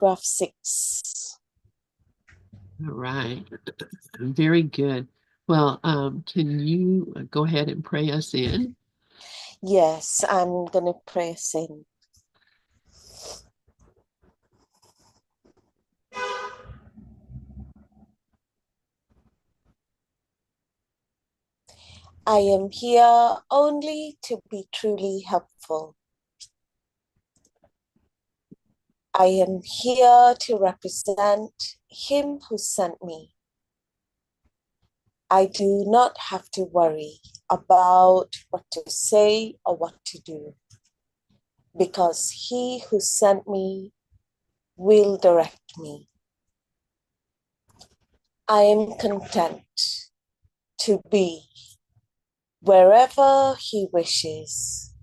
paragraph 6. All right. Very good. Well, can you go ahead and pray us in? Yes, I'm going to pray us in. I am here only to be truly helpful. I am here to represent him who sent me. I do not have to worry about what to say or what to do, because he who sent me will direct me. I am content to be wherever he wishes,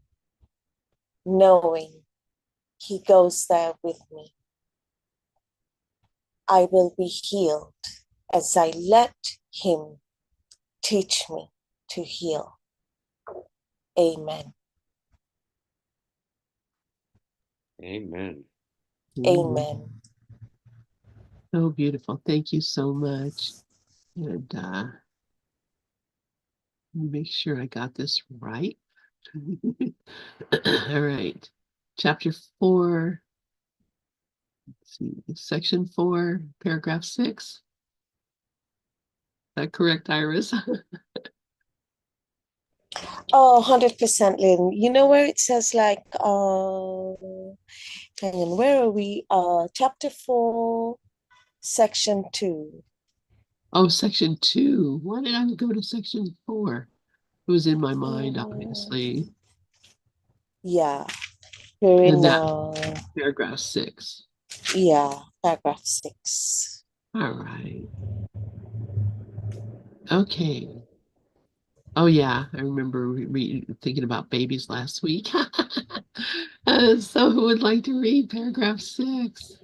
knowing he goes there with me. I will be healed as I let him teach me to heal. Amen. Amen. Amen. So beautiful. Thank you so much. And make sure I got this right. All right. Chapter 4, let's see, section 4, paragraph 6. Is that correct, Iris? Oh, 100%, Lynn. You know where it says like, hang on, where are we? Chapter 4, section 2. Oh, section 2. Why did I go to section 4? It was in my mind, obviously. Yeah, we're And in, that paragraph 6. yeah, paragraph 6. All right. Okay. Oh, yeah. I remember thinking about babies last week. So who would like to read paragraph 6?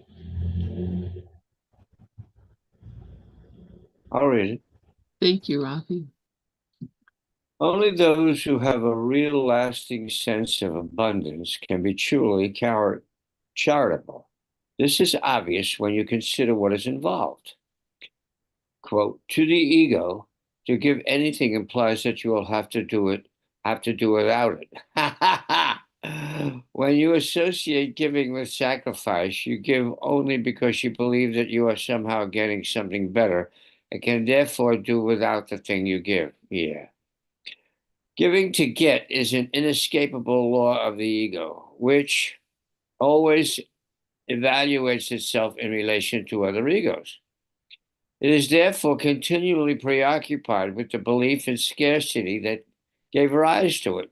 I'll read it. Thank you, Rafi. Only those who have a real lasting sense of abundance can be truly charitable. This is obvious when you consider what is involved. Quote, to the ego, to give anything implies that you will have to do without it. When you associate giving with sacrifice, you give only because you believe that you are somehow getting something better and can therefore do without the thing you give. Yeah. Giving to get is an inescapable law of the ego, which always evaluates itself in relation to other egos. It is therefore continually preoccupied with the belief in scarcity that gave rise to it.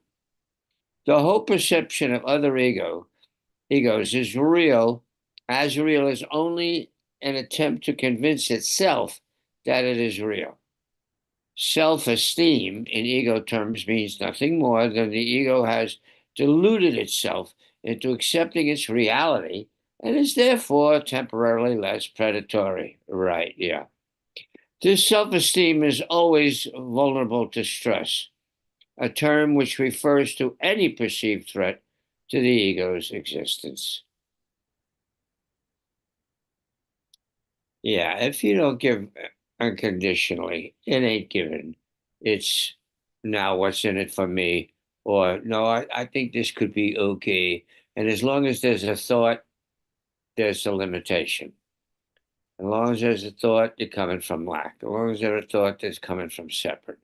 The whole perception of other egos is as real as only an attempt to convince itself that it is real. Self-esteem in ego terms means nothing more than the ego has deluded itself into accepting its reality and is therefore temporarily less predatory. Right, yeah. This self-esteem is always vulnerable to stress, a term which refers to any perceived threat to the ego's existence. Yeah, if you don't give unconditionally, it ain't given. It's now what's in it for me, or no, I think this could be okay. And as long as there's a thought, there's a limitation. As long as there's a thought, you're coming from lack. As long as there's a thought, that's coming from separate.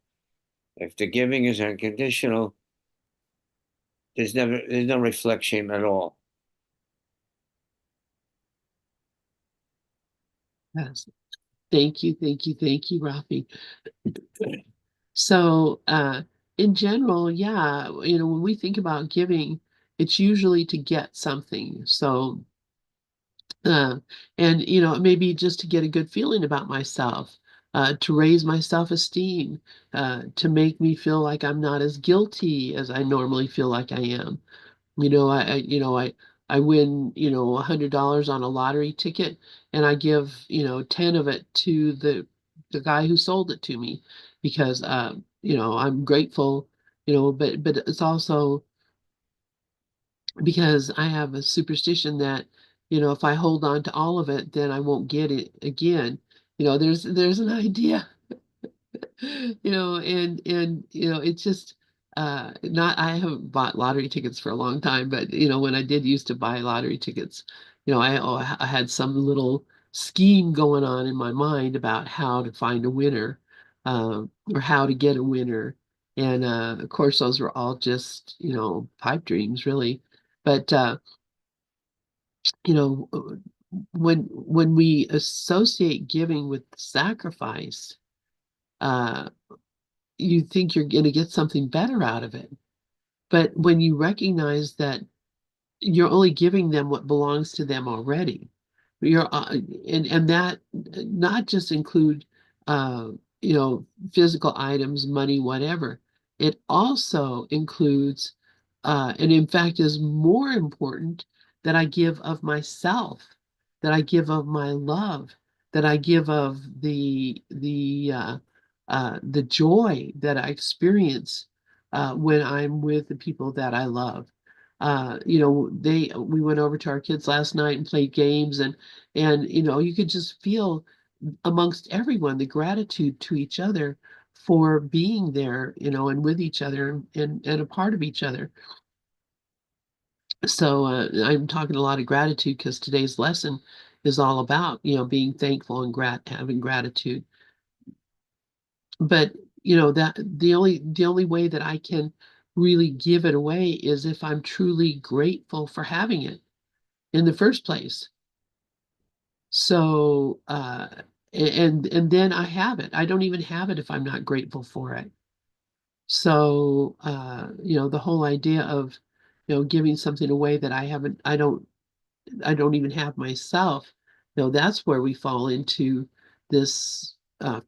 If the giving is unconditional, there's no reflection at all. Yes. Thank you, Rafi. So, in general, yeah, when we think about giving, it's usually to get something. So, uh, and maybe just to get a good feeling about myself, to raise my self-esteem, to make me feel like I'm not as guilty as I normally feel like I am. I win, $100 on a lottery ticket, and I give, 10 of it to the guy who sold it to me because, I'm grateful, but it's also because I have a superstition that if I hold on to all of it, then I won't get it again. There's an idea, and it's just not I haven't bought lottery tickets for a long time, but when I did used to buy lottery tickets, I had some little scheme going on in my mind about how to find a winner, or how to get a winner. And of course those were all just, pipe dreams, really. But you know, when we associate giving with sacrifice, uh, you think you're going to get something better out of it. But when you recognize that you're only giving them what belongs to them already, you're and that not just include uh, physical items, money, whatever. It also includes, and in fact is more important, that I give of myself, that I give of my love, that I give of the joy that I experience when I'm with the people that I love. We went over to our kids last night and played games, and you could just feel amongst everyone the gratitude to each other for being there, and with each other, and a part of each other. So I'm talking a lot of gratitude because today's lesson is all about, being thankful and having gratitude. But that the only way that I can really give it away is if I'm truly grateful for having it in the first place. So and then I have it. I don't even have it if I'm not grateful for it. So the whole idea of giving something away that I don't even have myself, that's where we fall into this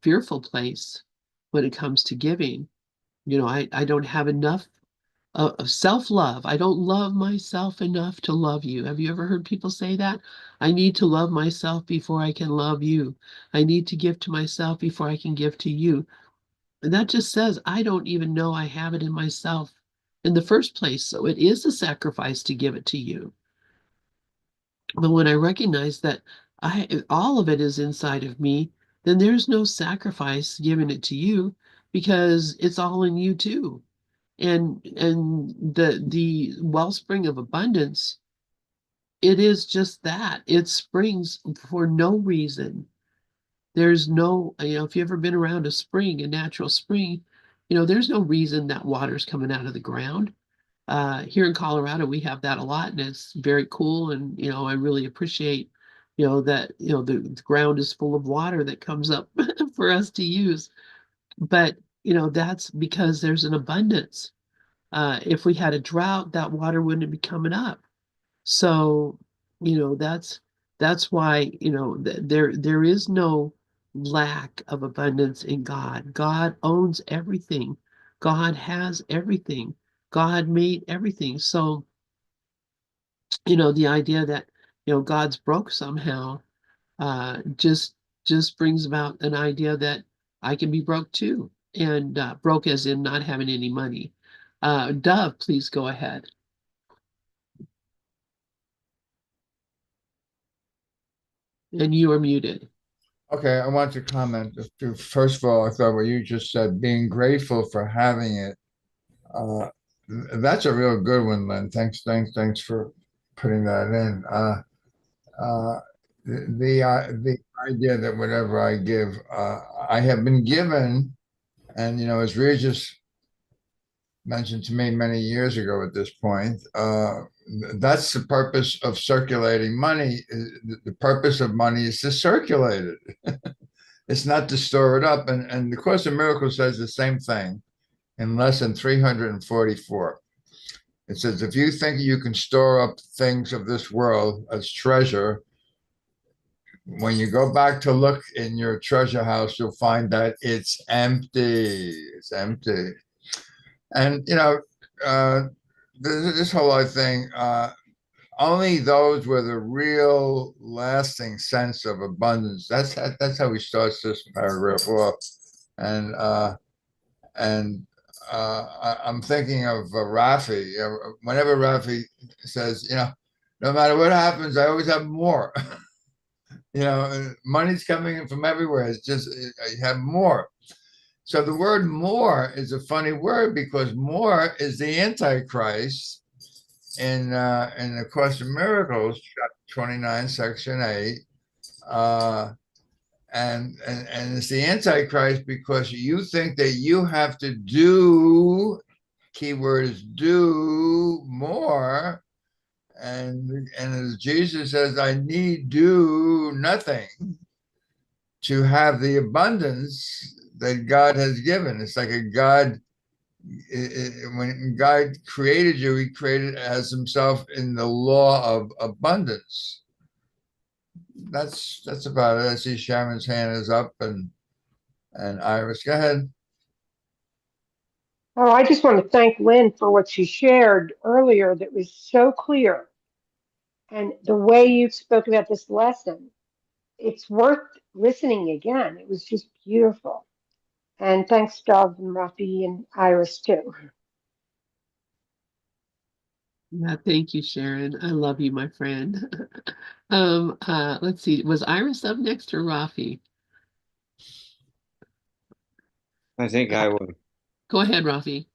fearful place when it comes to giving. I don't have enough of self-love. I don't love myself enough to love you. Have you ever heard people say that? I need to love myself before I can love you. I need to give to myself before I can give to you. And that just says I don't even know I have it in myself in the first place. So it is a sacrifice to give it to you. But when I recognize that all of it is inside of me, then there's no sacrifice giving it to you because it's all in you too. And the wellspring of abundance, it is just that. It springs for no reason. There's no, if you've ever been around a spring, a natural spring, there's no reason that water's coming out of the ground. Here in Colorado, we have that a lot, and it's very cool. And I really appreciate, that the ground is full of water that comes up for us to use. But that's because there's an abundance. If we had a drought, that water wouldn't be coming up. So, that's why, there is no lack of abundance in God. God owns everything. God has everything. God made everything. So, the idea that, God's broke somehow, just brings about an idea that I can be broke too. And broke as in not having any money. Dove, please go ahead. And you are muted. Okay, I want to comment. First of all, I thought what you just said, being grateful for having it, uh, that's a real good one, Lynn. Thanks for putting that in. The idea that whatever I give, I have been given, and as Regis mentioned to me many years ago at this point, that's the purpose of circulating money. The purpose of money is to circulate it. It's not to store it up. And the Course in Miracles says the same thing in lesson 344. It says, if you think you can store up things of this world as treasure, when you go back to look in your treasure house, you'll find that it's empty. It's empty. And, this whole thing, only those with a real lasting sense of abundance. That's how he starts this paragraph off. And I'm thinking of Rafi. Whenever Rafi says, no matter what happens, I always have more. Money's coming in from everywhere. It's just I have more. So the word more is a funny word because more is the Antichrist in the Course in Miracles, chapter 29, section 8. And it's the Antichrist because you think that you have to do, keyword is do more. And as Jesus says, I need do nothing to have the abundance that God has given. It's like a God, when God created you, he created as himself in the law of abundance. That's about it. I see Sharon's hand is up and Iris, go ahead. Oh, I just want to thank Lynn for what she shared earlier that was so clear. And the way you spoke about this lesson, it's worth listening again. It was just beautiful. And thanks, Dov and Rafi and Iris, too. Yeah, thank you, Sharon. I love you, my friend. Let's see. Was Iris up next or Rafi? I think I would. Go ahead, Rafi.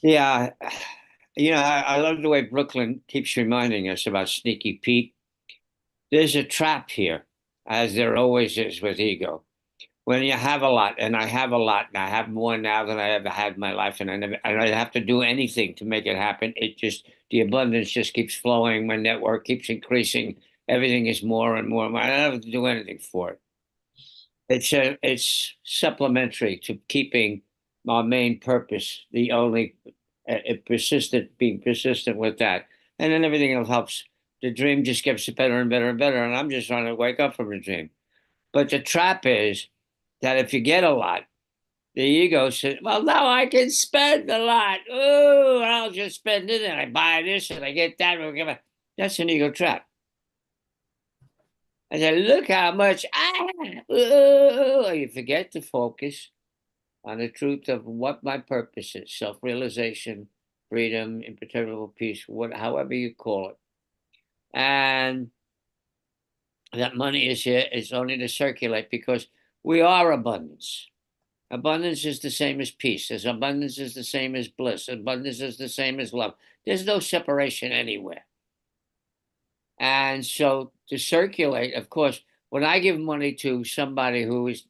Yeah. I love the way Brooklyn keeps reminding us about Sneaky Pete. There's a trap here, as there always is with ego. When you have a lot, and I have a lot, and I have more now than I ever had in my life, and I don't have to do anything to make it happen. The abundance just keeps flowing. My network keeps increasing. Everything is more and more and more. I don't have to do anything for it. It's supplementary to keeping our main purpose, the only being persistent with that, and then everything else helps. The dream just gets better and better and better, and I'm just trying to wake up from the dream. But the trap is that if you get a lot, the ego says, "Well, now I can spend a lot. Oh, I'll just spend it, and I buy this, and I get that." That's an ego trap. I said, "Look how much I have." Oh, you forget to focus on the truth of what my purpose is: self-realization, freedom, imperturbable peace, however you call it. And that money is here is only to circulate because we are abundance. Abundance is the same as peace. Abundance is the same as bliss. Abundance is the same as love. There's no separation anywhere. And so to circulate, of course, when I give money to somebody who is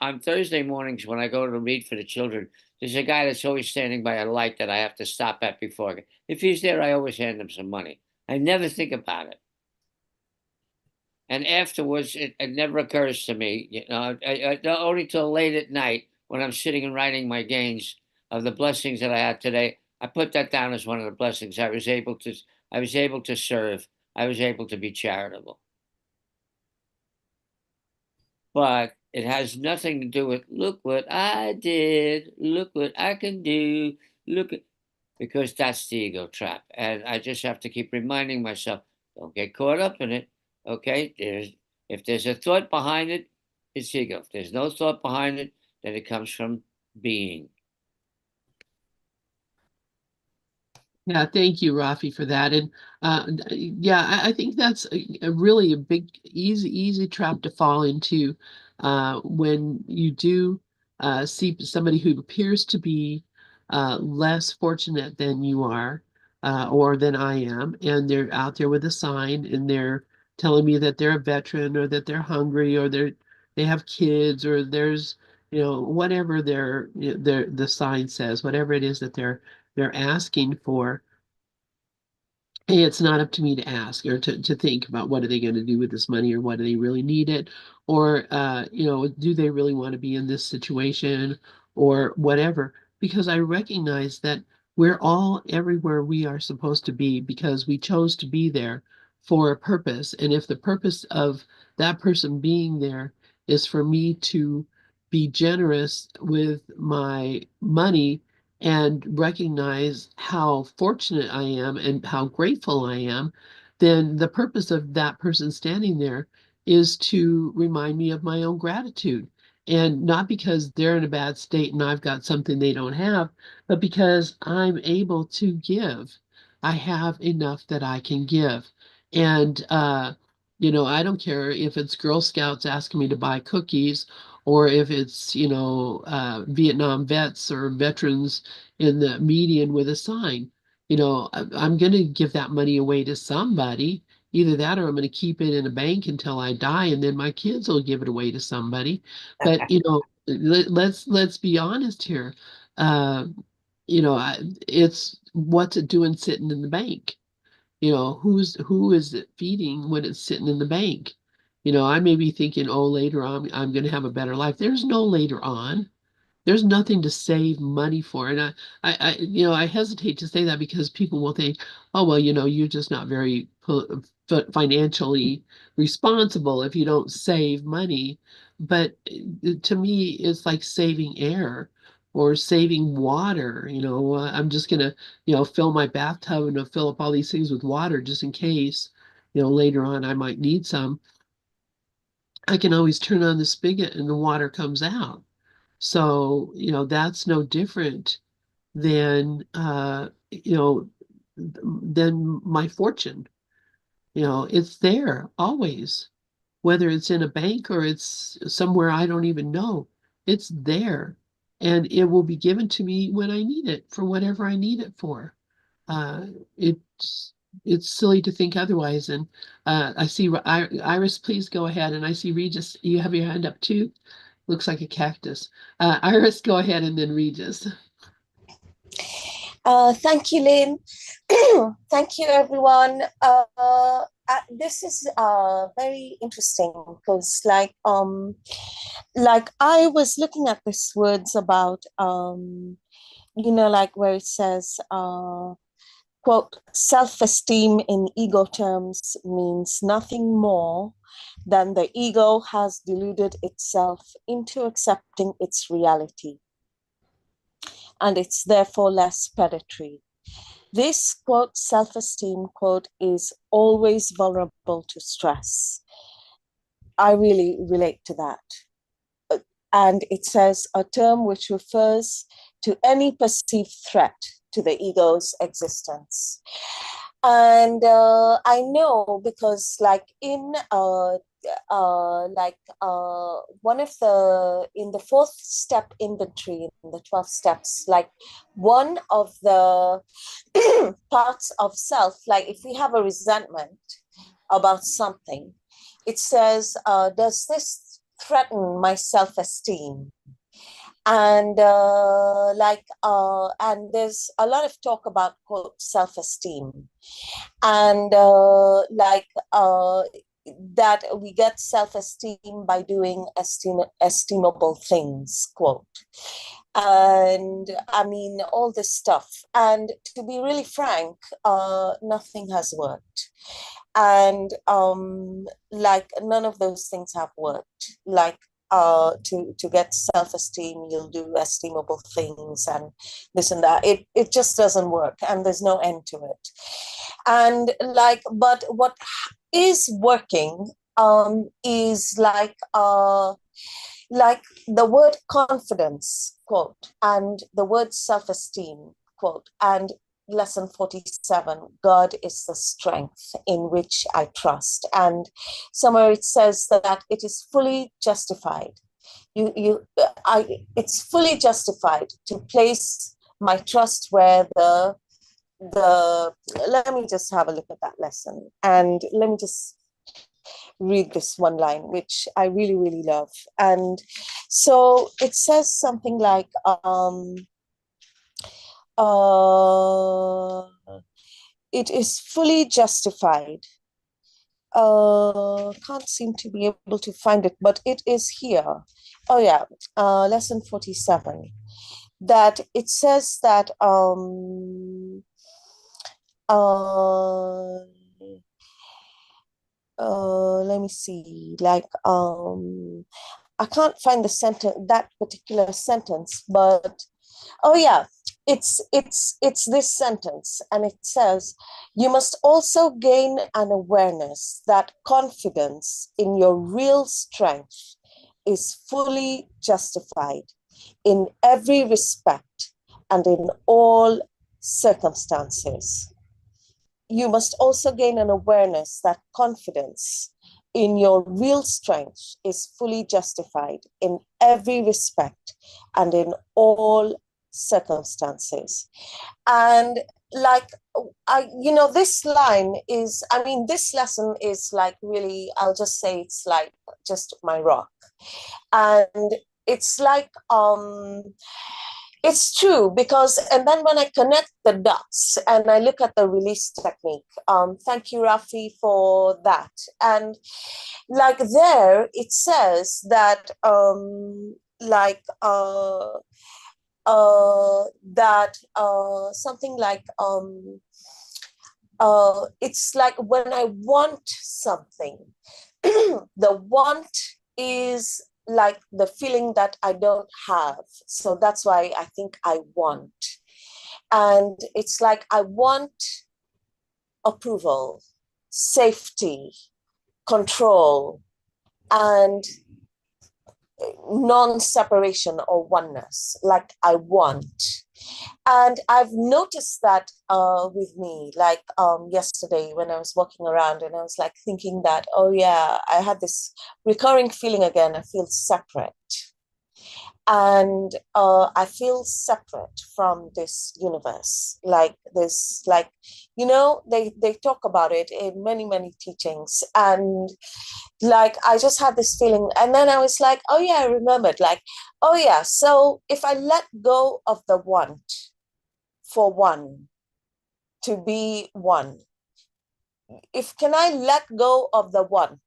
on Thursday mornings when I go to read for the children, there's a guy that's always standing by a light that I have to stop at before. If he's there, I always hand him some money. I never think about it. And afterwards, it never occurs to me, only till late at night when I'm sitting and writing my gains of the blessings that I had today. I put that down as one of the blessings. I was able to serve. I was able to be charitable. But it has nothing to do with, look what I did, look what I can do, because that's the ego trap. And I just have to keep reminding myself, don't get caught up in it. Okay, if there's a thought behind it, it's ego. If there's no thought behind it, then it comes from being. Yeah, thank you, Rafi, for that. And yeah, I think that's a really a big, easy trap to fall into when you do see somebody who appears to be less fortunate than you are or than I am, and they're out there with a sign and they're telling me that they're a veteran or that they're hungry or they have kids or there's whatever the sign says, whatever it is that they're asking for. Hey, it's not up to me to ask or to think about what are they going to do with this money or what do they really need it or do they really want to be in this situation or whatever, because I recognize that we're all everywhere we are supposed to be because we chose to be there for a purpose, and if the purpose of that person being there is for me to be generous with my money and recognize how fortunate I am and how grateful I am, then the purpose of that person standing there is to remind me of my own gratitude. And not because they're in a bad state and I've got something they don't have, but because I'm able to give. I have enough that I can give. And, I don't care if it's Girl Scouts asking me to buy cookies or if it's, Vietnam vets or veterans in the median with a sign. I'm going to give that money away to somebody. Either that or I'm going to keep it in a bank until I die, and then my kids will give it away to somebody. But, let's be honest here. Uh, it's what's it doing sitting in the bank? Who is it feeding when it's sitting in the bank? I may be thinking, oh, later on I'm going to have a better life. There's no later on. There's nothing to save money for. And I hesitate to say that because people will think, oh, well, you're just not very financially responsible if you don't save money. But to me, it's like saving air or saving water. I'm just gonna, fill my bathtub and fill up all these things with water just in case, later on I might need some. I can always turn on the spigot and the water comes out. So, that's no different than than my fortune. It's there always, whether it's in a bank or it's somewhere I don't even know. It's there, and it will be given to me when I need it for whatever I need it for. Uh, it's silly to think otherwise. And I see Iris, please go ahead. And I see Regis, you have your hand up too. Looks like a cactus. Iris, go ahead, and then Regis. Thank you, Lynn. Thank you, everyone. This is very interesting because, like I was looking at these words about, like where it says, quote, self-esteem in ego terms means nothing more than the ego has deluded itself into accepting its reality, and it's therefore less predatory. This, quote, self-esteem, quote, is always vulnerable to stress. I really relate to that. And it says a term which refers to any perceived threat to the ego's existence. And I know because, like, one of in the fourth step inventory, in the 12 steps, like one of the parts of self, like if we have a resentment about something, it says, does this threaten my self-esteem? And and there's a lot of talk about, quote, self-esteem, and that we get self-esteem by doing estimable things, quote. And I mean, all this stuff. And to be really frank, nothing has worked. And none of those things have worked. Like to get self-esteem, you'll do estimable things and this and that. It just doesn't work, and there's no end to it. And but what is working is like the word confidence, quote, and the word self-esteem, quote, and lesson 47, God is the strength in which I trust. And somewhere it says that it is fully justified. It's fully justified to place my trust where let me just have a look at that lesson. And let me just read this one line, which I really, really love. And so it says something like, it is fully justified. Can't seem to be able to find it, but it is here. Oh yeah, lesson 47. That it says that let me see, I can't find that particular sentence, but oh yeah, it's this sentence, and it says, you must also gain an awareness that confidence in your real strength is fully justified in every respect and in all circumstances. you must also gain an awareness that confidence in your real strength is fully justified in every respect and in all circumstances. And like, this line is, I mean, this lesson is like really, I'll just say it's like just my rock. And it's like, it's true because, and then when I connect the dots and I look at the release technique, thank you, Rafi, for that. And like there, it says that, something like, it's like when I want something, the want is like the feeling that I don't have. So that's why I think I want. And it's like I want approval, safety, control, and non-separation or oneness, like I want. And I've noticed that with me, like yesterday when I was walking around and I was like thinking that, oh yeah, I had this recurring feeling again, I feel separate. And I feel separate from this universe. Like this, like, they talk about it in many, many teachings. And like, I just had this feeling. And then I was like, oh yeah, I remembered, like, oh yeah, so if I let go of the want for one to be one, can I let go of the want?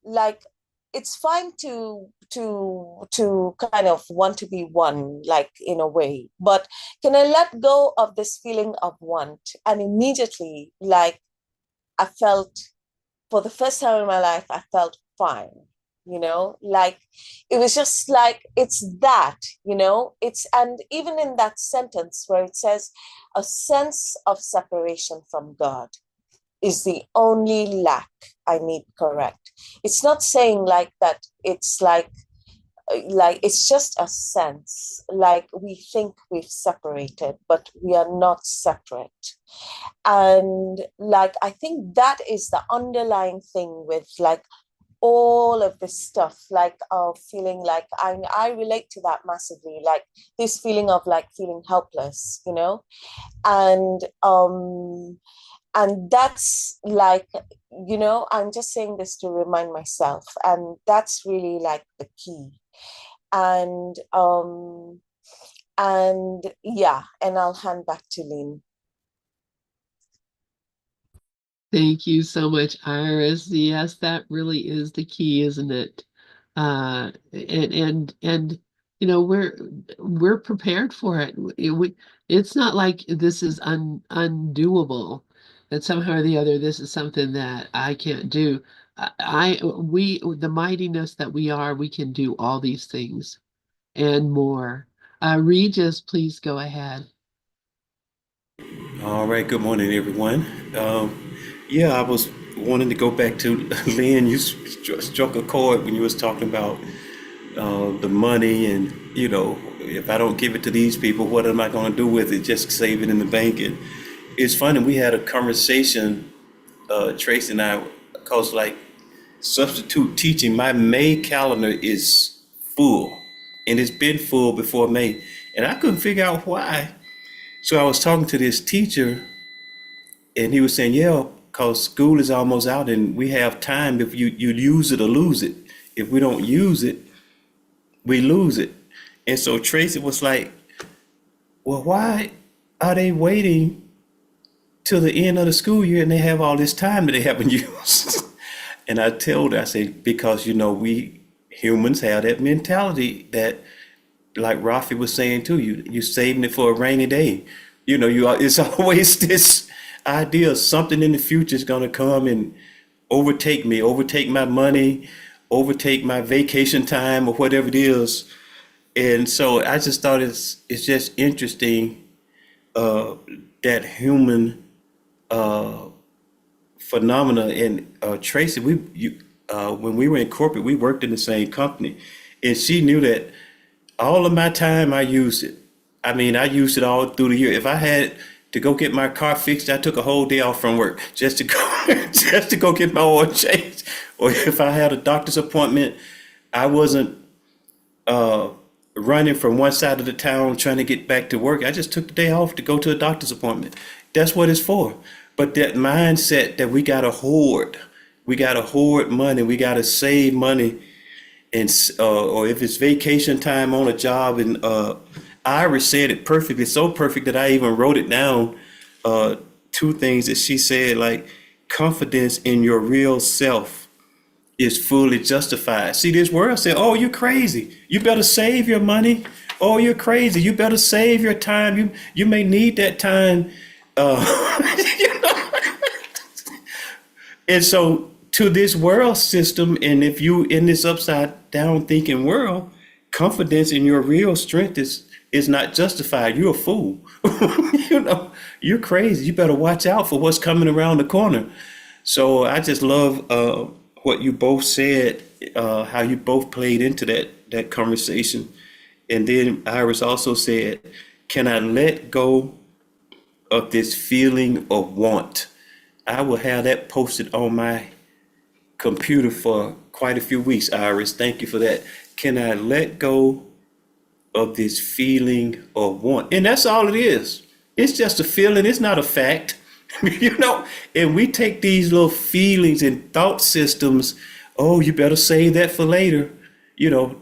Like, it's fine to kind of want to be one, like in a way, but can I let go of this feeling of want? And immediately, like, I felt, for the first time in my life, I felt fine, like it was just like, it's that, it's, and even in that sentence where it says a sense of separation from God is the only lack I need correct. It's not saying like that, it's like it's just a sense, like we think we've separated, but we are not separate. And like, I think that is the underlying thing with like all of this stuff, like feeling like I relate to that massively, like this feeling of like feeling helpless, and that's like, I'm just saying this to remind myself, and that's really like the key. And yeah, and I'll hand back to Lynn. Thank you so much, Iris. Yes, that really is the key, isn't it? And we're prepared for it. It's not like this is undoable, that somehow or the other this is something that I can't do. The mightiness that we are, we can do all these things and more. Regis, please go ahead. All right, good morning, everyone. Yeah, I was wanting to go back to Lynn. You struck a chord when you was talking about the money, and if I don't give it to these people, what am I going to do with it? Just save it in the bank. And it's funny, we had a conversation, Tracy and I, cause like substitute teaching. My May calendar is full, and it's been full before May, and I couldn't figure out why. So I was talking to this teacher, and he was saying, yeah, because school is almost out and we have time. If you use it or lose it. If we don't use it, we lose it. And so Tracy was like, well, why are they waiting till the end of the school year and they have all this time that they haven't used? And I told her, I said, because, we humans have that mentality that, like Rafi was saying too, you're saving it for a rainy day. It's always this idea of something in the future is going to come and overtake me, overtake my money, overtake my vacation time or whatever it is. And so I just thought it's just interesting, that human phenomena. And Tracy, when we were in corporate, we worked in the same company, and she knew that all of my time I used it. I mean, I used it all through the year. If I had to go get my car fixed. I took a whole day off from work just to go just to go get my oil changed. Or if I had a doctor's appointment, I wasn't running from one side of the town trying to get back to work. I just took the day off to go to a doctor's appointment. That's what it's for. But that mindset that we gotta hoard money, we gotta save money, and or if it's vacation time on a job, and Iris said it perfectly, so perfect that I even wrote it down. Two things that she said, like confidence in your real self is fully justified. See, this world said, "Oh, you're crazy. You better save your money. Oh, you're crazy. You better save your time. You may need that time." You know? And so, to this world system, and if you in this upside down thinking world, confidence in your real strength is not justified. You're a fool. You know, you're crazy. You better watch out for what's coming around the corner. So I just love what you both said, how you both played into that conversation. And then Iris also said, "Can I let go of this feeling of want?" I will have that posted on my computer for quite a few weeks, Iris. Thank you for that. Can I let go of this feeling of want? And that's all it is. It's just a feeling. It's not a fact. You know, and we take these little feelings and thought systems. Oh, you better save that for later. You know,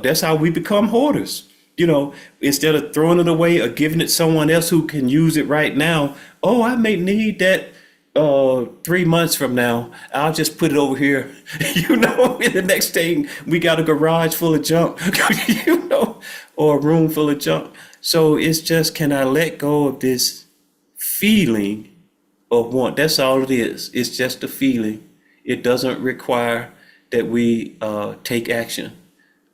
that's how we become hoarders. You know, instead of throwing it away or giving it someone else who can use it right now. Oh, I may need that 3 months from now. I'll just put it over here. You know, and the next thing we got a garage full of junk. You know, or a room full of junk. So it's just, can I let go of this feeling of want? That's all it is. It's just a feeling. It doesn't require that we take action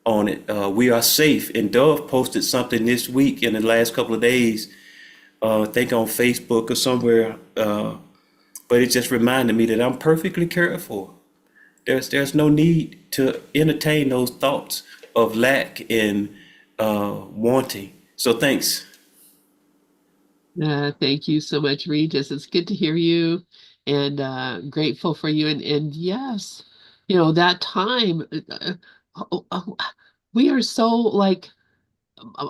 on it. We are safe. And Dove posted something this week in the last couple of days, I think on Facebook or somewhere, but it just reminded me that I'm perfectly cared for. There's no need to entertain those thoughts of lack and wanting. So thanks. Thank you so much, Regis. It's good to hear you, and grateful for you. And yes, you know, that time, oh, oh, we are so like,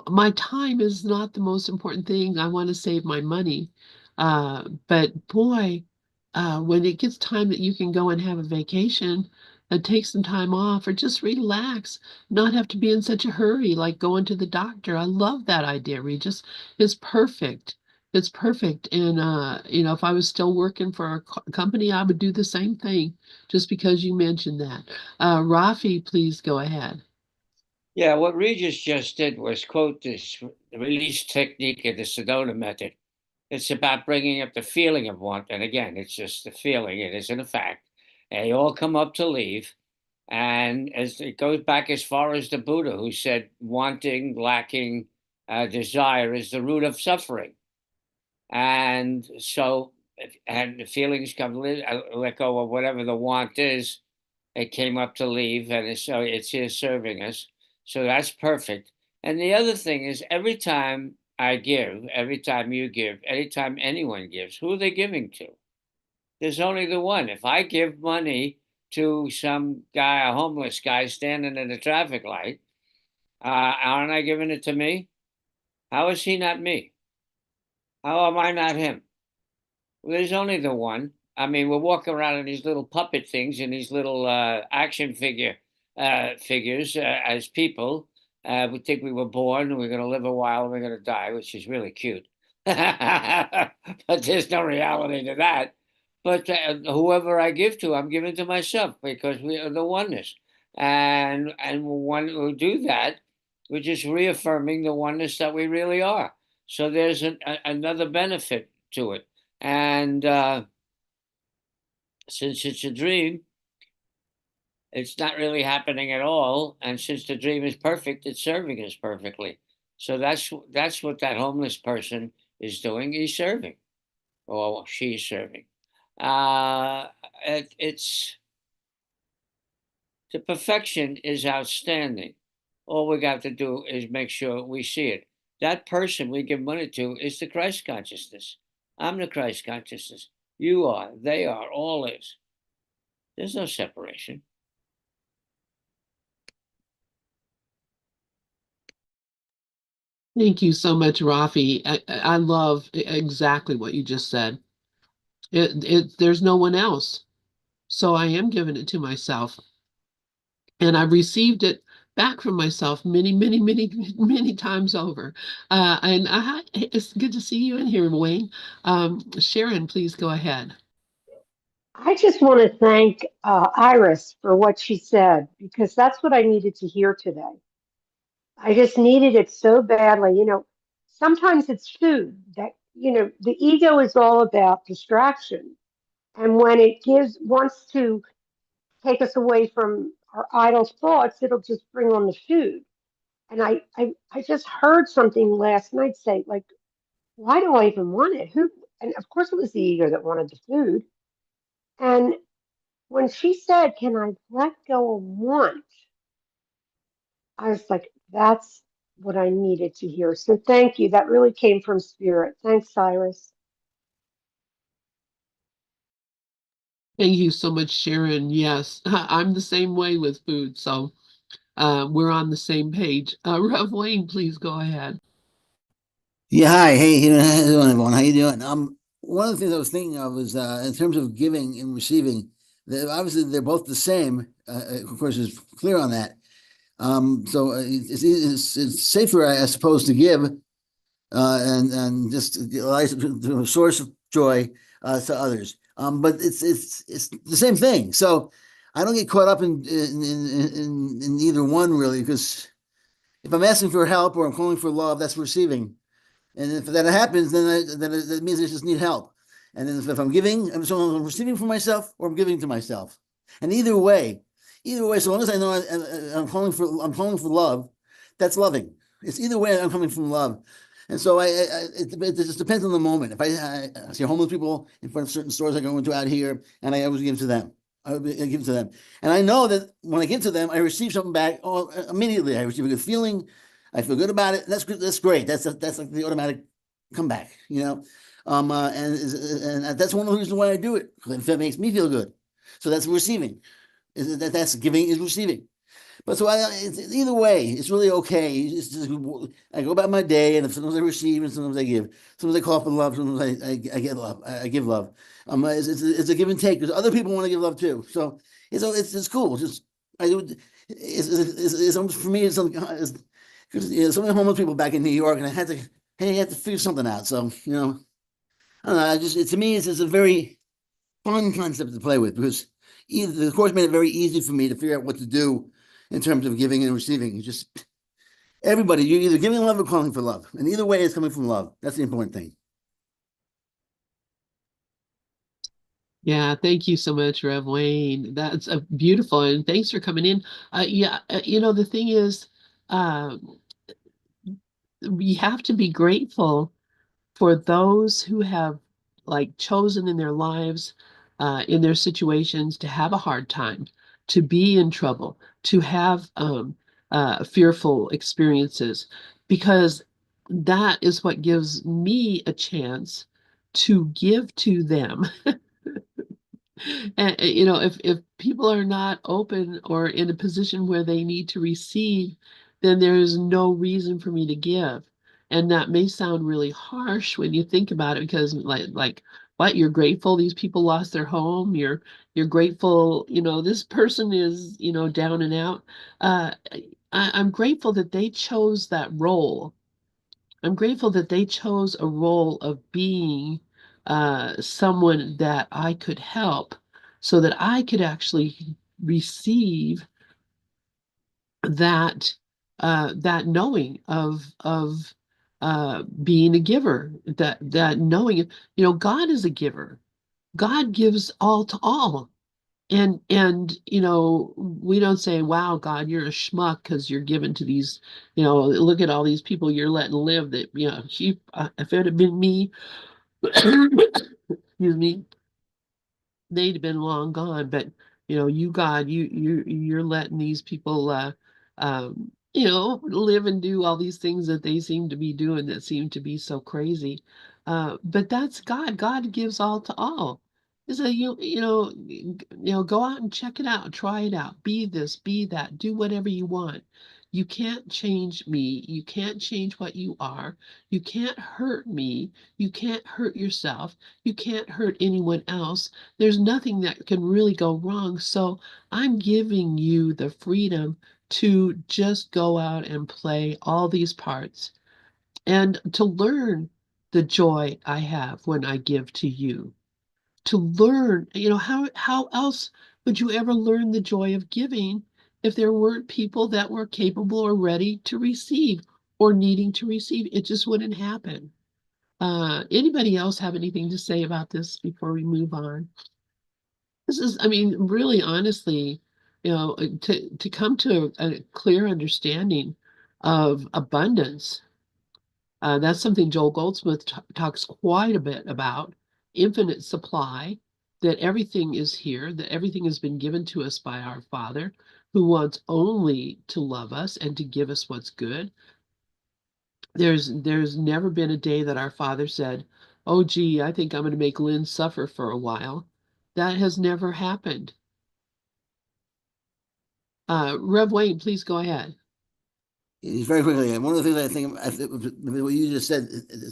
my time is not the most important thing. I want to save my money. But boy, when it gets time that you can go and have a vacation and take some time off or just relax, not have to be in such a hurry, like going to the doctor. I love that idea, Regis. It's perfect. It's perfect. And, you know, if I was still working for a company, I would do the same thing just because you mentioned that. Rafi, please go ahead. Yeah, what Regis just did was quote this release technique of the Sedona method. It's about bringing up the feeling of want. And again, it's just the feeling, it isn't a fact. They all come up to leave. And as it goes back as far as the Buddha, who said wanting, lacking, desire is the root of suffering. And so, and the feelings come, let go of whatever the want is. It came up to leave, and so it's here serving us. So that's perfect. And the other thing is, every time I give, every time you give, anytime anyone gives, who are they giving to? There's only the one. If I give money to some guy, a homeless guy standing in a traffic light, aren't I giving it to me? How is he not me? How am I not him? Well, there's only the one. I mean, we're walking around in these little puppet things and these little action figures as people. We think we were born and we're going to live a while and we're going to die, which is really cute. But there's no reality to that. But whoever I give to, I'm giving to myself because we are the oneness. And when we do that, we're just reaffirming the oneness that we really are. So there's another benefit to it. And since it's a dream, it's not really happening at all. And since the dream is perfect, it's serving us perfectly. So that's what that homeless person is doing. He's serving, or she's serving. It's the perfection is outstanding. All we got to do is make sure we see it. That person we give money to is the Christ consciousness. I'm the Christ consciousness. You are, they are, all is. There's no separation. Thank you so much, Rafi. I love exactly what you just said. There's no one else. So I am giving it to myself. And I've received it back from myself many, many, many, many times over. It's good to see you in here, Wayne. Sharon, please go ahead. I just want to thank Iris for what she said because that's what I needed to hear today. I just needed it so badly. Sometimes it's food that, the ego is all about distraction. And when it wants to take us away from our idle thoughts, it'll just bring on the food. And I just heard something last night say, like, why do I even want it? And of course it was the ego that wanted the food. And when she said, can I let go of want? I was like, that's what I needed to hear. So thank you. That really came from spirit. Thanks, Cyrus. Thank you so much, Sharon. Yes, I'm the same way with food. So we're on the same page. Rev Wayne, please go ahead. Yeah, hi. Hey, how you doing, everyone? How you doing? One of the things I was thinking of is in terms of giving and receiving, obviously they're both the same. Of course, it's clear on that. So it's safer, I suppose, to give and just a source of joy to others. But it's the same thing. So I don't get caught up in either one really, because if I'm asking for help or I'm calling for love, that's receiving. And if that happens, then that means I just need help. And then if I'm giving, I'm receiving from myself or I'm giving to myself. And either way, so long as I know I'm calling for love, that's loving. It's either way I'm coming from love. And so it just depends on the moment. If I see homeless people in front of certain stores I go into out here, and I always give to them. I give to them, and I know that when I give to them, I receive something back. Oh, immediately, I receive a good feeling. I feel good about it. That's good. That's great. That's like the automatic comeback, and that's one of the reasons why I do it. If it makes me feel good, so that's receiving. That's giving is receiving. But so it's, either way, it's really okay. It's just, I go about my day, and sometimes I receive, and sometimes I give. Sometimes I call for love. Sometimes I get love. I give love. It's a give and take because other people want to give love too. So it's cool. Just I do. It's almost for me. It's because so many homeless people back in New York, and I had to figure something out. So I don't know. To me, it's just a very fun concept to play with because the course made it very easy for me to figure out what to do in terms of giving and receiving. It's just everybody, you're either giving love or calling for love. And either way, it's coming from love. That's the important thing. Yeah, thank you so much, Rev Wayne. That's beautiful, and thanks for coming in. The thing is, uh, we have to be grateful for those who have like chosen in their lives, in their situations to have a hard time, to be in trouble, to have fearful experiences, because that is what gives me a chance to give to them. And if people are not open or in a position where they need to receive, then there is no reason for me to give. And that may sound really harsh when you think about it, because like what, you're grateful these people lost their home, you're grateful, this person is, down and out. I'm grateful that they chose that role. I'm grateful that they chose a role of being someone that I could help, so that I could actually receive that that knowing of being a giver, that knowing, God is a giver. God gives all to all. And we don't say, wow, God, you're a schmuck because you're given to these, look at all these people you're letting live, that, if it had been me, excuse me, they'd have been long gone. But you, God, you're letting these people live and do all these things that they seem to be doing that seem to be so crazy. But that's God. God gives all to all. So go out and check it out, try it out, be this, be that, do whatever you want. You can't change me. You can't change what you are. You can't hurt me. You can't hurt yourself. You can't hurt anyone else. There's nothing that can really go wrong. So I'm giving you the freedom to just go out and play all these parts and to learn the joy I have when I give to you. To learn, how else would you ever learn the joy of giving if there weren't people that were capable or ready to receive or needing to receive? It just wouldn't happen. Anybody else have anything to say about this before we move on? This is, I mean, really honestly, to come to a clear understanding of abundance. That's something Joel Goldsmith talks quite a bit about. Infinite supply, that everything is here, that everything has been given to us by our Father, who wants only to love us and to give us what's good. There's never been a day that our Father said, "Oh, gee, I think I'm going to make Lynn suffer for a while." That has never happened. Rev Wayne, please go ahead. Very quickly, one of the things I think what you just said,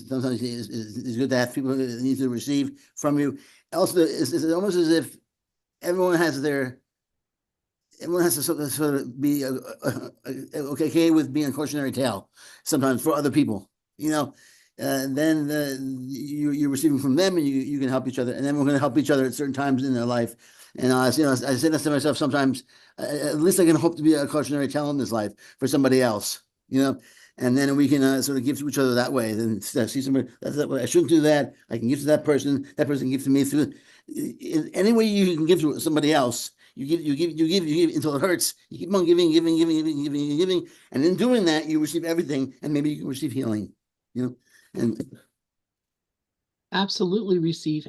sometimes is good to have people that need to receive from you. Also, it's almost as if everyone has to sort of be okay with being a cautionary tale sometimes for other people, and then you're receiving from them, and you can help each other, and then we're going to help each other at certain times in their life. And I say this to myself sometimes. At least I can hope to be a cautionary tale in this life for somebody else, and then we can sort of give to each other that way. Then see somebody I shouldn't do that. I can give to that person. That person gives to me through. In any way you can give to somebody else, you give until it hurts. You keep on giving, and in doing that, you receive everything, and maybe you can receive healing. And Absolutely receive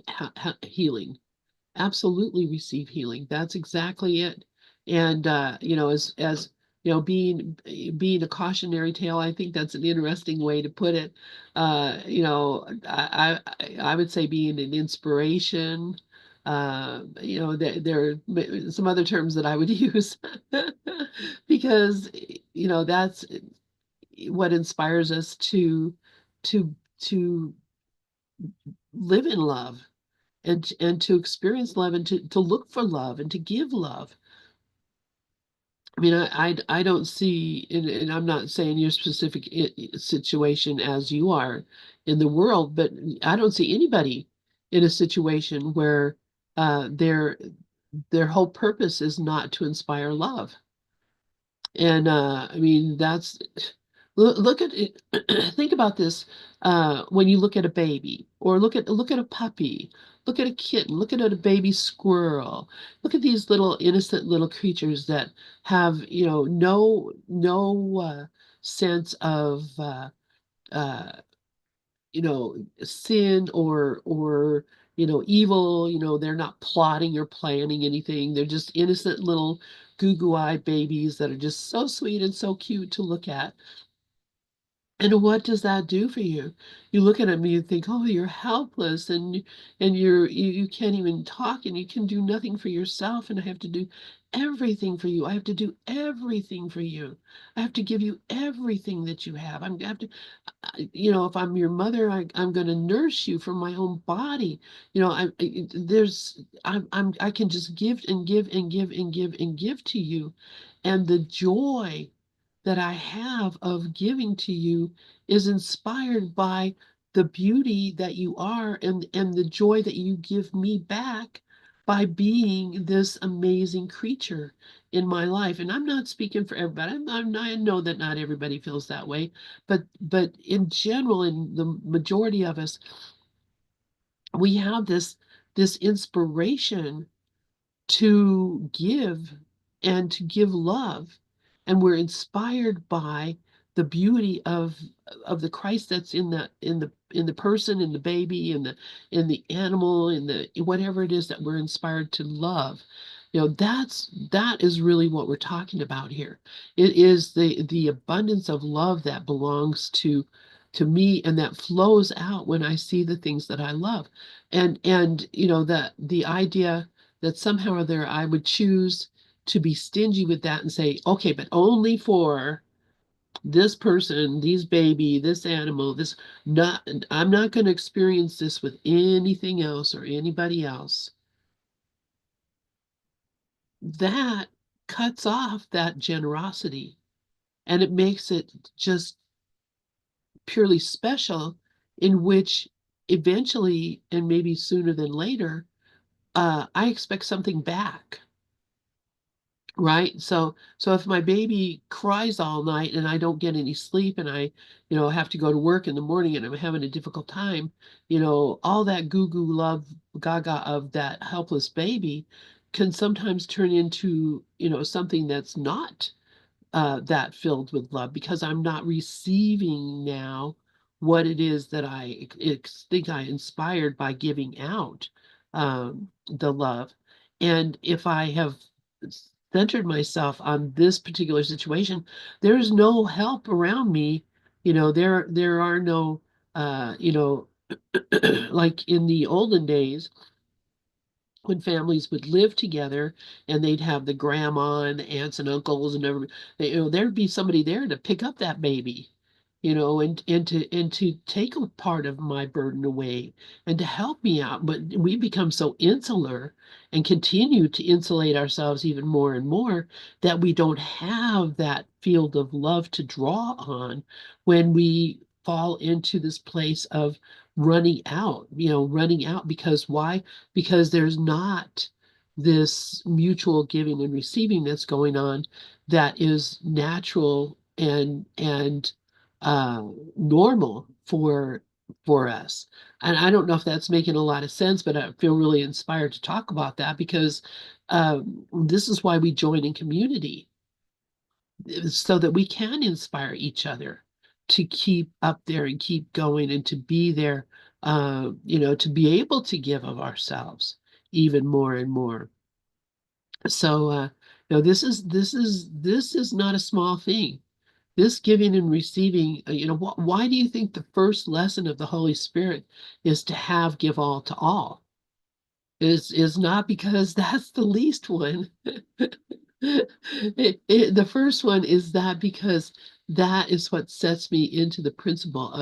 healing. Absolutely receive healing. That's exactly it. And as being a cautionary tale, I think that's an interesting way to put it. I would say being an inspiration. There are some other terms that I would use because that's what inspires us to to live in love and to experience love and to look for love and to give love. I mean, I don't see, and I'm not saying your specific situation as you are in the world, but I don't see anybody in a situation where their whole purpose is not to inspire love. And I mean, look at it. Think about this when you look at a baby, or look at a puppy, look at a kitten, look at a baby squirrel. Look at these little innocent little creatures that have no sense of sin or evil. They're not plotting or planning anything. They're just innocent little goo-goo-eyed babies that are just so sweet and so cute to look at. And what does that do for you? You look at them and you think, oh, you're helpless, and you can't even talk, and you can do nothing for yourself, and I have to do everything for you. I have to do everything for you. I have to give you everything that you have. I have to, if I'm your mother, I'm going to nurse you from my own body. I can just give and give and give and give and give to you, and the joy that I have of giving to you is inspired by the beauty that you are, and the joy that you give me back by being this amazing creature in my life. And I'm not speaking for everybody. I know that not everybody feels that way, but in general, in the majority of us, we have this inspiration to give and to give love, and we're inspired by the beauty of the Christ that's in the person, in the baby, in the animal, in the whatever it is that we're inspired to love. that is really what we're talking about here. It is the abundance of love that belongs to me and that flows out when I see the things that I love. And that the idea that somehow or other I would choose to be stingy with that and say, okay, but only for this person, these baby, this animal, this not I'm not going to experience this with anything else or anybody else. That cuts off that generosity and it makes it just purely special, in which eventually and maybe sooner than later, I expect something back. Right. So if my baby cries all night and I don't get any sleep and I, have to go to work in the morning and I'm having a difficult time, all that goo goo love gaga of that helpless baby can sometimes turn into, something that's not that filled with love because I'm not receiving now what it is that I think I inspired by giving out the love. And if I have centered myself on this particular situation, there's no help around me. There are no, like in the olden days when families would live together and they'd have the grandma and the aunts and uncles and everybody, there'd be somebody there to pick up that baby, and to take a part of my burden away and to help me out. But we become so insular and continue to insulate ourselves even more and more that we don't have that field of love to draw on when we fall into this place of running out because why? Because there's not this mutual giving and receiving that's going on that is natural and normal for us. And I don't know if that's making a lot of sense, but I feel really inspired to talk about that because this is why we join in community so that we can inspire each other to keep up there and keep going and to be there, to be able to give of ourselves even more and more. So, this is not a small thing. This giving and receiving, why do you think the first lesson of the Holy Spirit is to give all to all? Is not because that's the least one. The first one is that because that is what sets me into the principle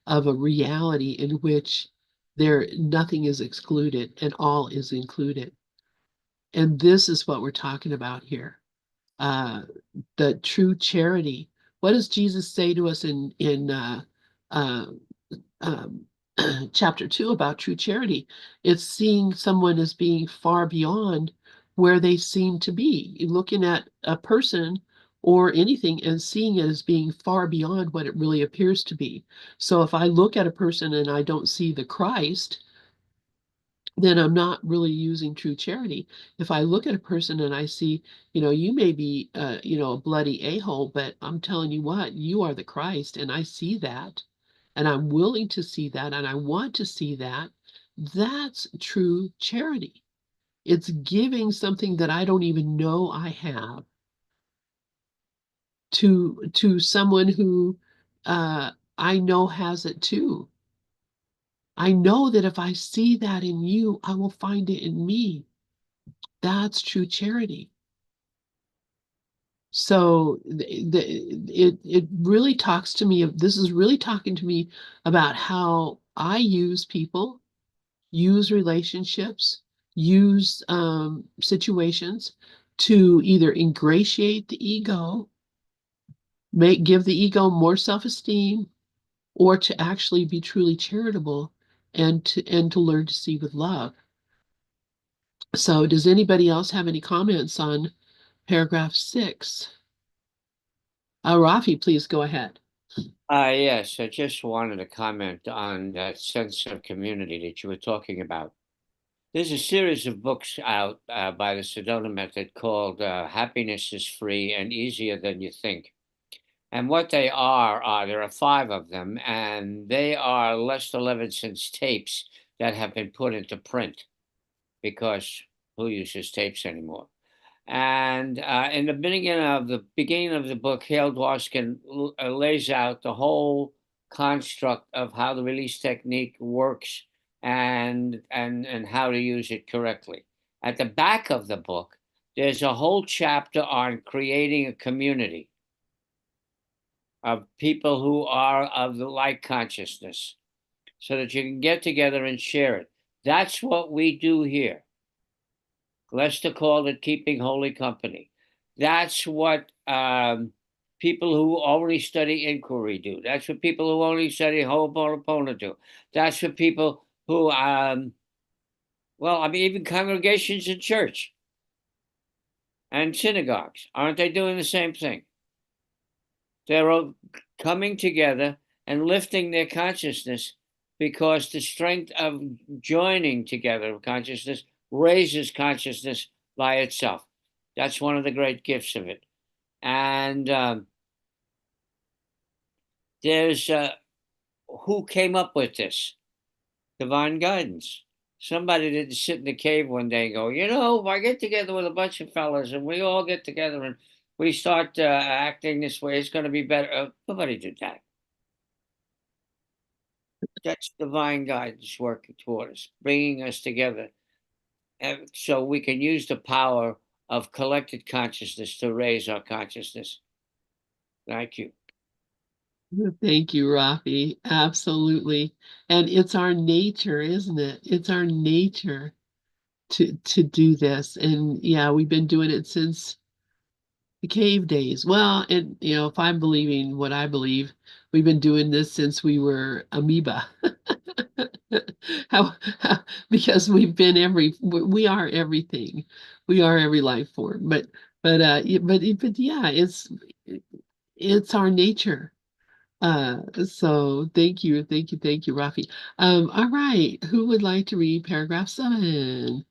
of a reality in which nothing is excluded and all is included. And this is what we're talking about here. Uh, the true charity. What does Jesus say to us in uh, um, chapter 2 about true charity? It's seeing someone as being far beyond where they seem to be. You're looking at a person or anything and seeing it as being far beyond what it really appears to be. So if I look at a person and I don't see the Christ, then I'm not really using true charity. If I look at a person and I see, you may be, a bloody a-hole, but I'm telling you what, you are the Christ, and I see that, and I'm willing to see that, and I want to see that. That's true charity. It's giving something that I don't even know I have to someone who I know has it too. I know that if I see that in you, I will find it in me. That's true charity. So it really talks to me. This is really talking to me about how I use people, use relationships, use situations to either ingratiate the ego, give the ego more self-esteem, or to actually be truly charitable and to learn to see with love. So does anybody else have any comments on paragraph 6? Rafi, please go ahead. Yes, I just wanted to comment on that sense of community that you were talking about. There's a series of books out by the Sedona Method called Happiness is Free and Easier Than You Think. And what they are there are 5 of them, and they are Les Levinson's tapes that have been put into print because who uses tapes anymore. And in the beginning of the book, Hale Dwoskin lays out the whole construct of how the release technique works and how to use it correctly. At the back of the book, there's a whole chapter on creating a community of people who are of the like consciousness so that you can get together and share it. That's what we do here. Lester called it keeping holy company. That's what people who already study inquiry do. That's what people who only study Ho'oponopono do. That's what people who, even congregations in church and synagogues, aren't they doing the same thing? They're all coming together and lifting their consciousness because the strength of joining together of consciousness raises consciousness by itself. That's one of the great gifts of it. And there's who came up with this? Divine guidance. Somebody didn't sit in the cave one day and go, if I get together with a bunch of fellas and we all get together and we start acting this way, it's going to be better. Nobody did that. That's divine guidance working toward us, bringing us together. And so we can use the power of collected consciousness to raise our consciousness. Thank you. Thank you, Rafi. Absolutely. And it's our nature, isn't it? It's our nature to do this. And yeah, we've been doing it since the cave days. Well, and if I'm believing what I believe, we've been doing this since we were amoeba. Because we are everything. We are every life form. But yeah, it's our nature. So thank you, Rafi. All right, who would like to read paragraph 7?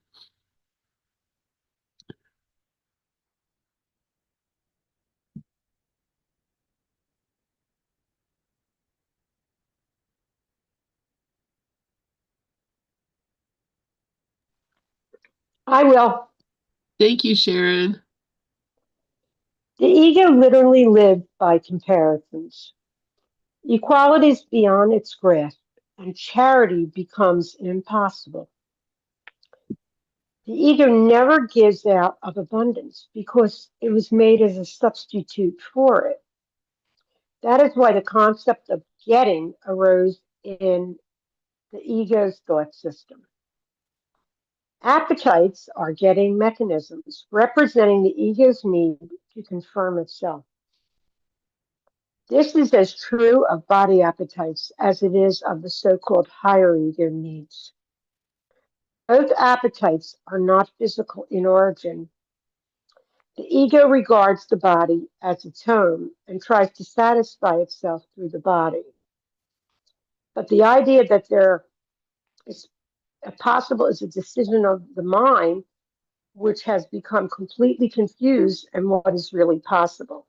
I will. Thank you, Sharon. The ego literally lives by comparisons. Equality is beyond its grasp, and charity becomes impossible. The ego never gives out of abundance because it was made as a substitute for it. That is why the concept of getting arose in the ego's thought system. Appetites are getting mechanisms representing the ego's need to confirm itself. This is as true of body appetites as it is of the so-called higher ego needs. Both appetites are not physical in origin. The ego regards the body as its home and tries to satisfy itself through the body. But the idea that there is possible is a decision of the mind, which has become completely confused and what is really possible.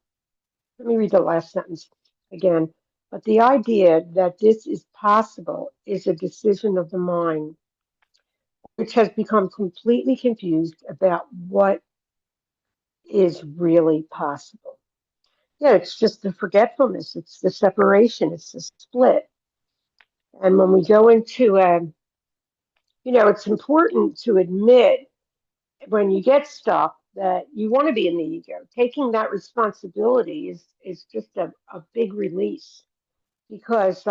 Let me read the last sentence again. But the idea that this is possible is a decision of the mind, which has become completely confused about what is really possible. Yeah, it's just the forgetfulness, it's the separation, it's the split. And when we go into, it's important to admit when you get stuck that you want to be in the ego. Taking that responsibility is just a big release because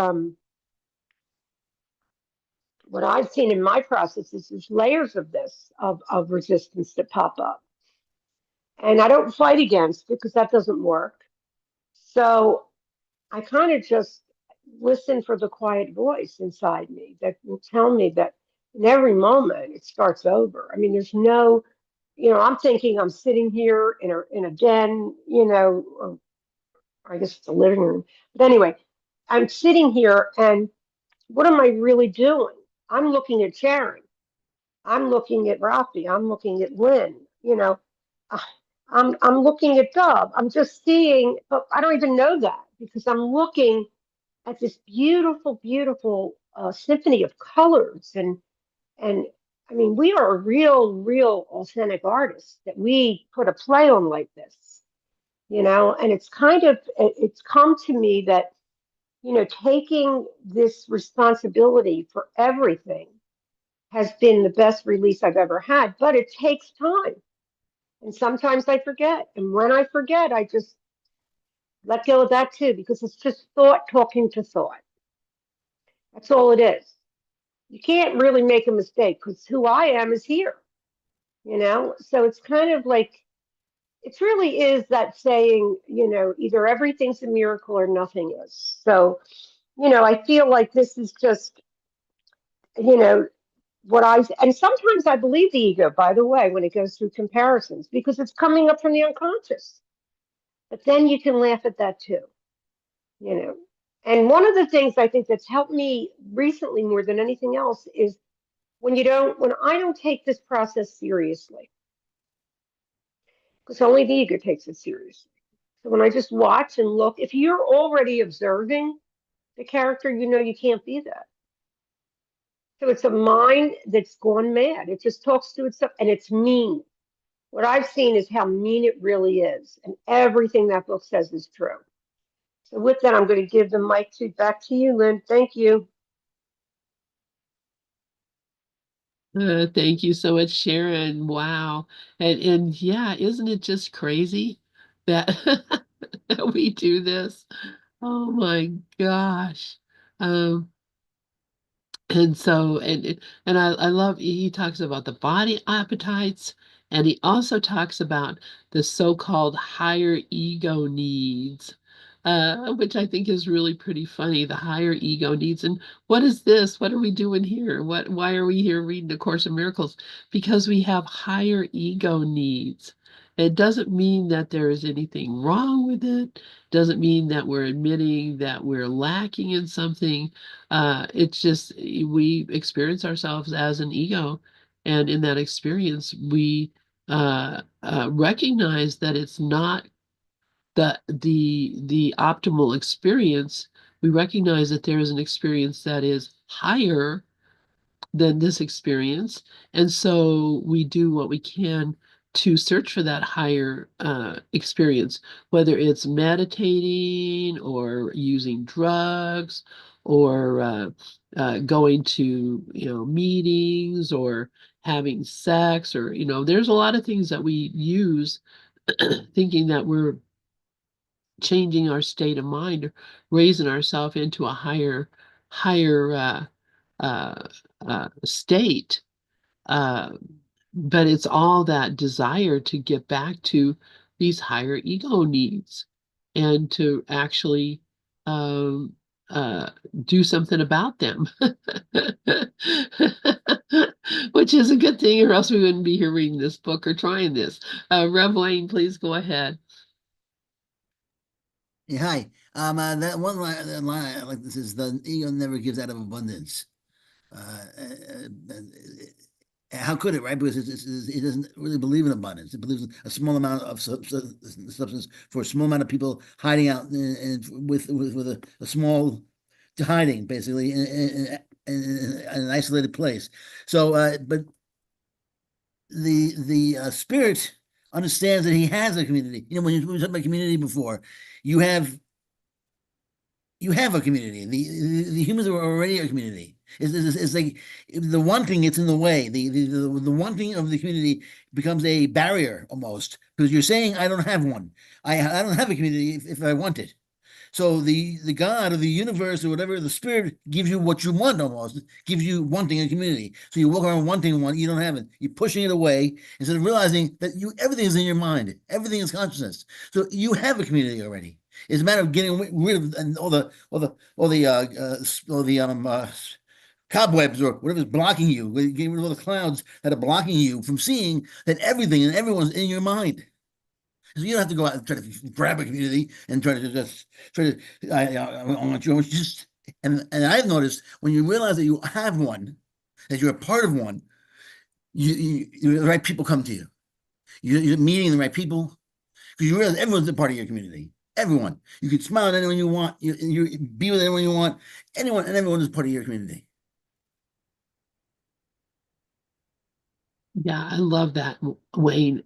what I've seen in my process is there's layers of this, of resistance that pop up. And I don't fight against it because that doesn't work. So I kind of just listen for the quiet voice inside me that will tell me that in every moment it starts over. I mean, there's no, I'm thinking I'm sitting here in a den, or I guess it's a living room. But anyway, I'm sitting here and what am I really doing? I'm looking at Sharon. I'm looking at Rafi. I'm looking at Lynn. Uh, I'm looking at Dub. I'm just seeing, but I don't even know that because I'm looking at this beautiful, beautiful symphony of colors, and I mean, we are real authentic artists that we put a play on like this, and it's come to me that, taking this responsibility for everything has been the best release I've ever had, but it takes time. And sometimes I forget. And when I forget, I just let go of that too, because it's just thought talking to thought. That's all it is. You can't really make a mistake because who I am is here, So it's kind of like, it really is that saying, either everything's a miracle or nothing is. So, I feel like this is just, you know, and sometimes I believe the ego, by the way, when it goes through comparisons, because it's coming up from the unconscious. But then you can laugh at that too, you know. And one of the things I think that's helped me recently more than anything else is when I don't take this process seriously, because only the ego takes it seriously. So when I just watch and look, if you're already observing the character, you can't be that. So it's a mind that's gone mad. It just talks to itself and it's mean. What I've seen is how mean it really is. And everything that book says is true. So with that, I'm going to give the mic back to you, Lynn. Thank you. Thank you so much, Sharon. Wow. And yeah, isn't it just crazy that that we do this? Oh my gosh. Um, and so, and I love, he talks about the body appetites, and he also talks about the so-called higher ego needs, which I think is really pretty funny, the higher ego needs. And what is this? What are we doing here? Why are we here reading A Course in Miracles? Because we have higher ego needs. It doesn't mean that there is anything wrong with it. Doesn't mean that we're admitting that we're lacking in something. It's just we experience ourselves as an ego, and in that experience, we recognize that it's not the optimal experience. We recognize that there is an experience that is higher than this experience. And so we do what we can to search for that higher experience, whether it's meditating or using drugs or going to, meetings or having sex or, there's a lot of things that we use thinking that we're changing our state of mind, raising ourselves into a higher uh, state. Uh, but it's all that desire to get back to these higher ego needs and to actually um, uh, do something about them, which is a good thing, or else we wouldn't be here reading this book or trying this. Rev Wayne, please go ahead. Yeah, hi. That one line I like, this is the ego never gives out of abundance. How could it, right? Because it doesn't really believe in abundance. It believes in a small amount of substance for a small amount of people hiding out with a small hiding, basically, in an isolated place. So, but the spirit understands that he has a community. When you talked about community before, you have a community. The humans are already a community. It's like the one thing it's in the way. The one thing of the community becomes a barrier almost, because you're saying I don't have one. I don't have a community if I want it. So the God or the universe or whatever, the spirit gives you what you want almost, gives you wanting a community. So you walk around wanting one, you don't have it. You're pushing it away instead of realizing that everything is in your mind, everything is consciousness. So you have a community already. It's a matter of getting rid of all the cobwebs or whatever's blocking you, getting rid of all the clouds that are blocking you from seeing that everything and everyone's in your mind. So you don't have to go out and try to grab a community and try to. I want you just and I've noticed when you realize that you have one, that you're a part of one, the right people come to you. You're meeting the right people because you realize everyone's a part of your community. Everyone. You can smile at anyone you want. You be with anyone you want. Anyone and everyone is part of your community. Yeah, I love that, Wayne.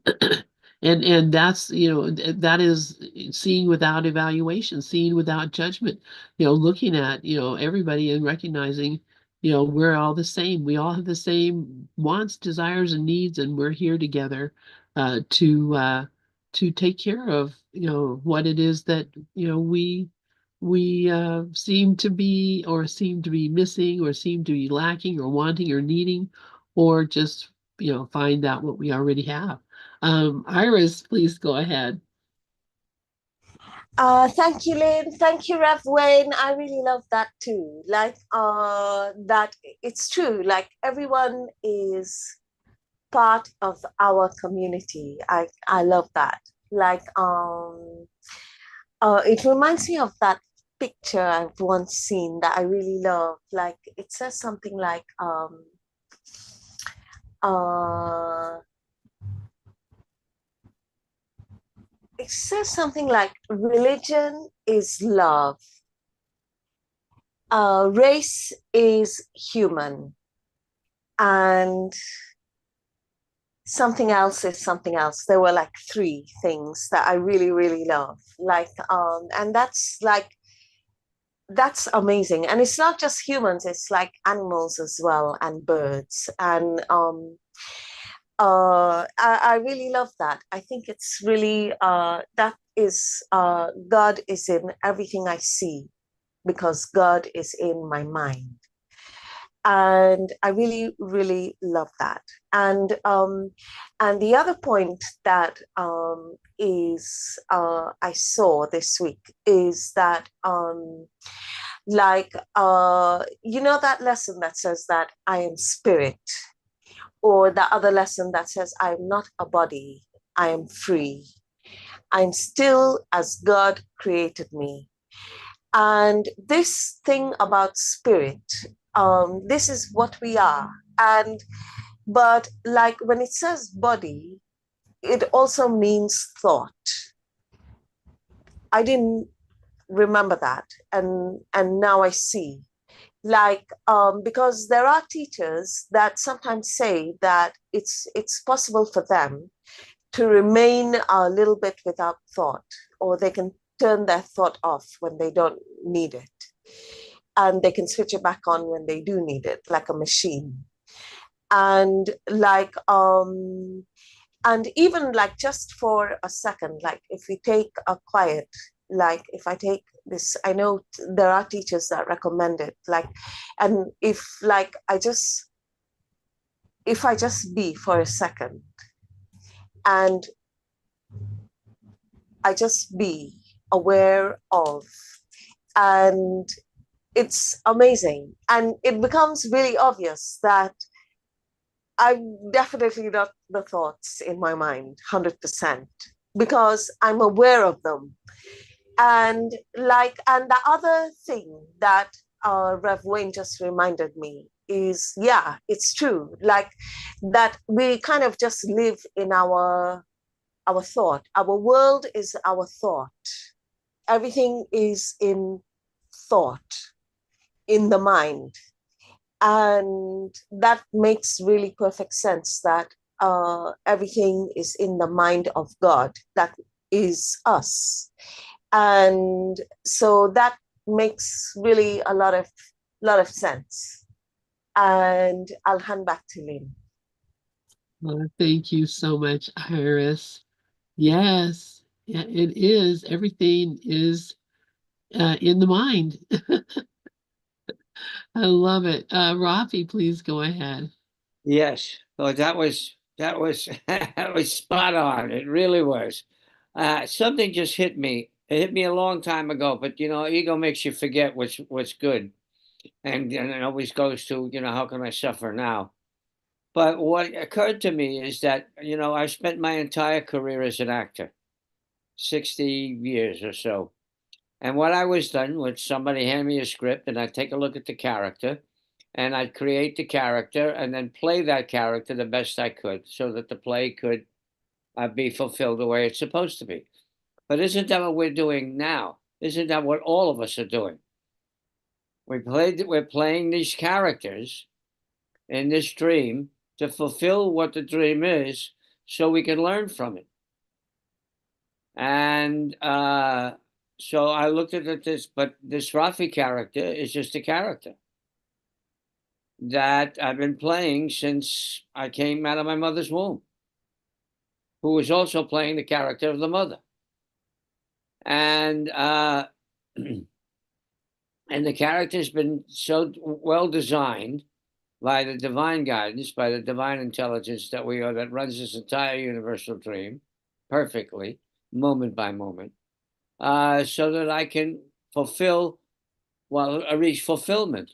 And that's, that is seeing without evaluation, seeing without judgment, looking at, everybody and recognizing, we're all the same. We all have the same wants, desires, and needs, and we're here together to take care of, what it is that, we seem to be missing or seem to be lacking or wanting or needing, or just find out what we already have. Iris, please go ahead. Thank you, Lynn. Thank you, Rev Wayne. I really love that too. Like, that it's true. Like, everyone is part of our community. I love that. Like, it reminds me of that picture I've once seen that I really love. Like, it says something like, uh, it says something like religion is love, race is human, and something else is something else. There were like three things that I really, really love. Like, and that's amazing. And it's not just humans, it's like animals as well, and birds. And I really love that. I think it's really that is God is in everything I see, because God is in my mind. And I really, really love that. And the other point that is I saw this week is that that lesson that says that I am spirit, or the other lesson that says I'm not a body, I am free. I'm still as God created me. And this thing about spirit, this is what we are. But like when it says body, it also means thought. I didn't remember that, and now I see. Like, because there are teachers that sometimes say that it's possible for them to remain a little bit without thought, or they can turn their thought off when they don't need it, and they can switch it back on when they do need it, like a machine. And like, and even like just for a second, like if we take a quiet, like if I take this, I know there are teachers that recommend it, like, and if I just be for a second, and I just be aware of, and it's amazing. And it becomes really obvious that I'm definitely not the thoughts in my mind, 100%, because I'm aware of them. And like, and the other thing that Rev Wayne just reminded me is, yeah, it's true. Like that we kind of just live in our thought. Our world is our thought. Everything is in thought, in the mind. And that makes really perfect sense, that everything is in the mind of God, that is us. And so that makes really a lot of sense. And I'll hand back to Lynn. Well, thank you so much, Iris. Yes, yeah, it is. Everything is in the mind. I love it. Rafi, please go ahead. Yes. Oh, that was that was spot on. It really was. Something just hit me. It hit me a long time ago, but ego makes you forget what's good, and it always goes to how can I suffer now? But what occurred to me is that I spent my entire career as an actor, 60 years or so. And what I was done was somebody hand me a script and I'd take a look at the character and I'd create the character and then play that character the best I could so that the play could be fulfilled the way it's supposed to be. But isn't that what we're doing now? Isn't that what all of us are doing? We're playing these characters in this dream, to fulfill what the dream is so we can learn from it. And so I looked at this, but this Rafi character is just a character that I've been playing since I came out of my mother's womb, who was also playing the character of the mother. And and the character's been so well designed by the divine guidance, by the divine intelligence that we are, that runs this entire universal dream perfectly, moment by moment, so that I can fulfill, well, reach fulfillment.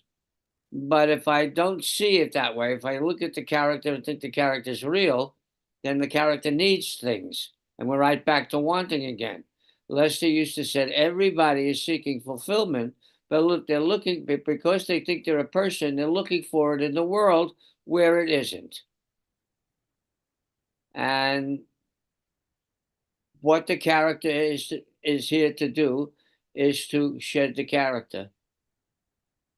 But if I don't see it that way, if I look at the character and think the character's real, then the character needs things. And we're right back to wanting again. Lester used to say, everybody is seeking fulfillment, but look, they're looking, because they think they're a person, they're looking for it in the world where it isn't. And what the character is here to do is to shed the character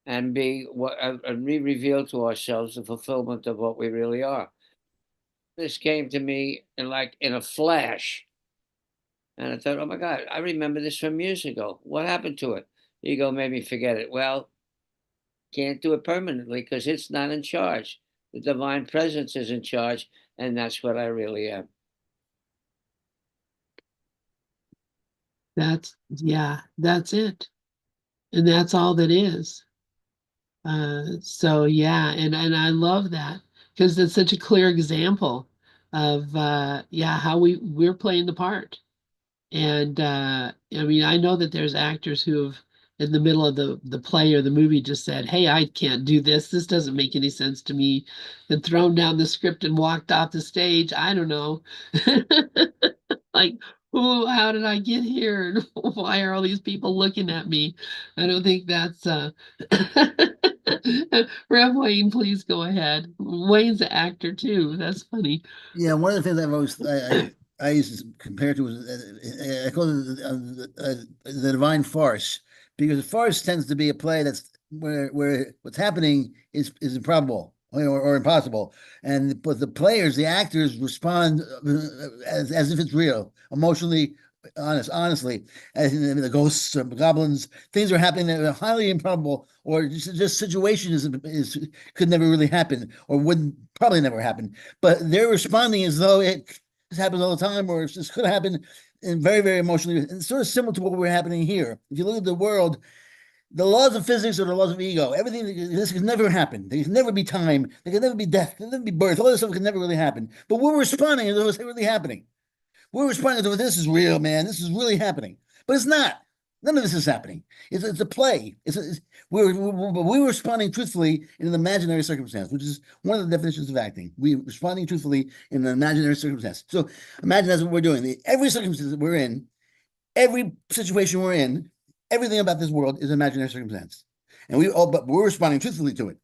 and be what, and re-reveal to ourselves the fulfillment of what we really are. This came to me in a flash, and I thought, oh my God, I remember this from years ago. What happened to it? Ego made me forget it. Well, can't do it permanently because it's not in charge. The divine presence is in charge, and that's what I really am. That's it. And that's all that is. So yeah, and I love that because it's such a clear example of how we're playing the part. And I mean, I know that there's actors who have in the middle of the play or the movie just said, "Hey, I can't do this. This doesn't make any sense to me," and thrown down the script and walked off the stage. I don't know. Like, oh, how did I get here? And why are all these people looking at me? I don't think that's Rev Wayne, please go ahead. Wayne's an actor too. That's funny. Yeah, one of the things I've always I used to compare to was I call it the divine farce, because a farce tends to be a play that's where what's happening is improbable or impossible, but the players, the actors, respond as if it's real, emotionally honestly, as in the ghosts or goblins, things are happening that are highly improbable, or just situations is could never really happen, or wouldn't probably never happen, but they're responding as though it happens all the time, or it just could happen, and very, very emotionally. And it's sort of similar to what we're happening here. If you look at the world, the laws of physics are the laws of ego. Everything, this can never happen. There can never be time. There can never be death. There can never be birth. All this stuff can never really happen. But we're responding as though it's really happening. We're responding to this is real, man. This is really happening. But it's not. None of this is happening. It's a play. We're responding truthfully in an imaginary circumstance, which is one of the definitions of acting. We're responding truthfully in an imaginary circumstance. So imagine that's what we're doing. Every circumstance that we're in, every situation we're in, everything about this world is an imaginary circumstance. And but we're responding truthfully to it.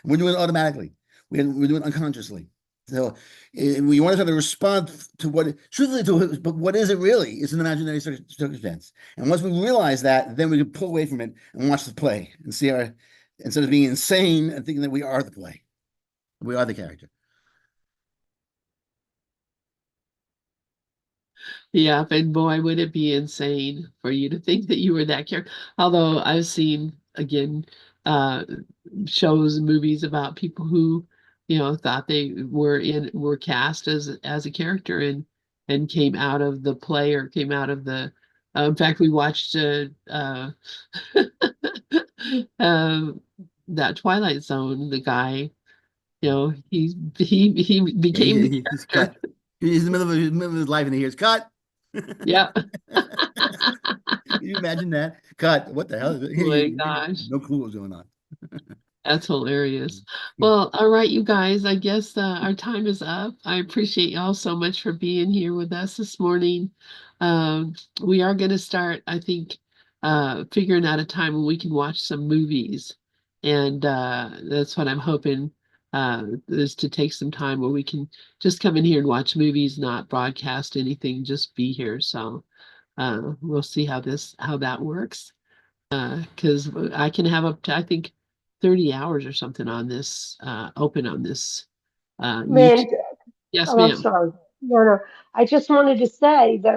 We're doing it automatically. We're doing it unconsciously. So we want to try to respond to truthfully to it, but what is it really? It's an imaginary circumstance. And once we realize that, then we can pull away from it and watch the play and see instead of being insane and thinking that we are the play, we are the character. Yeah, and boy, would it be insane for you to think that you were that character. Although I've seen, again, shows and movies about people who, thought they were cast as a character and came out of the play or came out of the. In fact, we watched that Twilight Zone. The guy, he became the He's character. cut. He's in the middle of his life, and he hears cut. Yeah. Can you imagine that? Cut. What the hell? Oh my gosh. No clue what's going on. That's hilarious. Well, all right, you guys, I guess our time is up. I appreciate y'all so much for being here with us this morning. We are going to start, I think, figuring out a time when we can watch some movies. And that's what I'm hoping is to take some time where we can just come in here and watch movies, not broadcast anything, just be here. So we'll see how that works. Because I can have up to, I think, 30 hours or something on this open on this You Man, yes, oh, I'm ma'am. sorry. No, no. I just wanted to say that